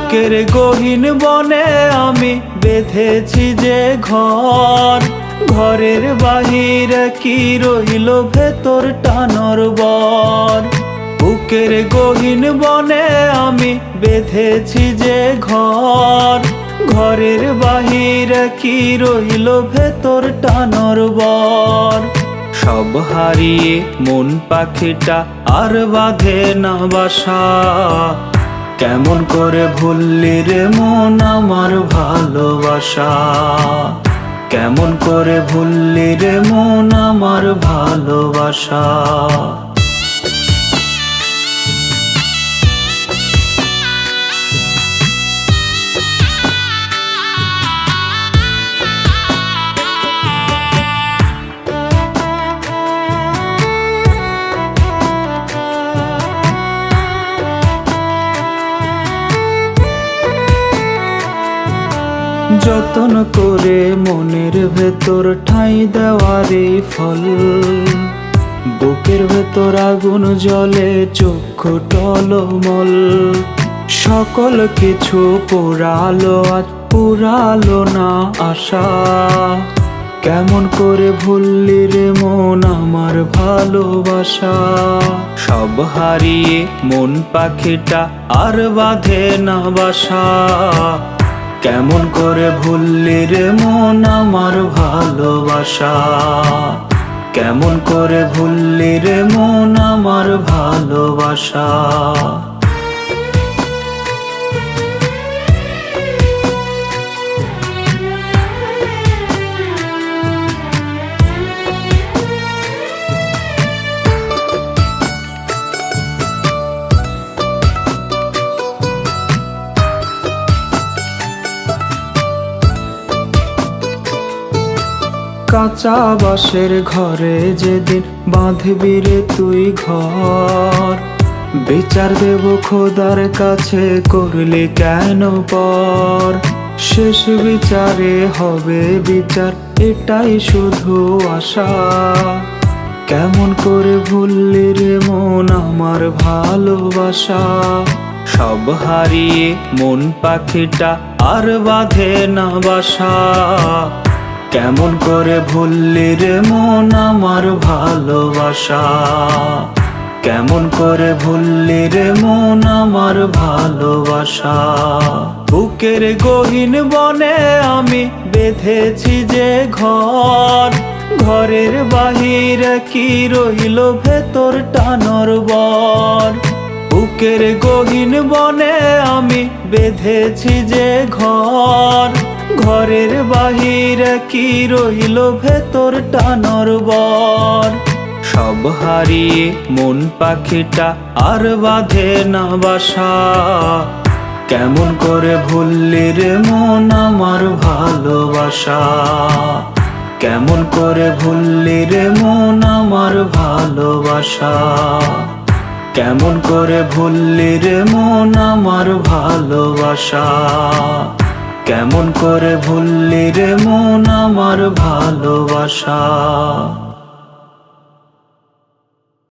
বুকের গহীন বনে আমি বেঁধেছি যে ঘর, ঘরের বাহিরে কি রইল ভেতর টানর বর। বুকের গহীন বনে আমি বেঁধেছি যে ঘর, ঘরের বাহিরে কি রইল ভেতর টানর বর। সব হারিয়ে মন পাখিটা আর বাঁধে না বাসা, কেমন করে ভুললি রে মন আমার ভালোবাসা, কেমন করে ভুললি রে মন আমার ভালোবাসা। যতন করে মনের ভেতর ঠাঁই দেওয়ারে ফল, বুকের ভেতর আগুন জ্বলে চক্ষু টলমল। সকল কিছু পোড়ালো আজ পুরালো না আশা, কেমন করে ভুললি রে মন আমার ভালোবাসা। সব হারিয়ে মন পাখিটা আর বাঁধে না বাসা, কেমন করে ভুললি রে মন আমার ভালোবাসা, কেমন করে ভুললি রে মন আমার ভালোবাসা। কাঁচা বাঁশের ঘরে যেদিন বাঁধবি রে তুই ঘর, বিচার দেব খোদার কাছে করলি কেন পর। শেষ বিচারে হবে বিচার এটাই শুধু আশা, কেমন করে ভুললি রে মন আমার ভালোবাসা। সব হারিয়ে মন পাখিটা আর বাঁধে না বাসা, কেমন করে ভুললি রে মন আমার ভালোবাসা, কেমন করে ভুললি রে মন আমার ভালোবাসা। বুকের গহীন বনে আমি বেঁধেছি যে ঘর, ঘরের বাহিরে কি রইল ভেতর টানর বর। বুকের গহীন বনে আমি বেঁধেছি যে ঘর, ঘরের বাহিরে কি রইল ভেতর টানর বর। সব হারিয়ে মন পাখিটা আর বাঁধে না বাসা, কেমন করে ভুললি রে মন আমার ভালোবাসা, কেমন করে ভুললি রে মন আমার ভালোবাসা, কেমন করে ভুললি রে মন আমার ভালোবাসা, কেমন করে ভুললি রে মন আমার ভালোবাসা।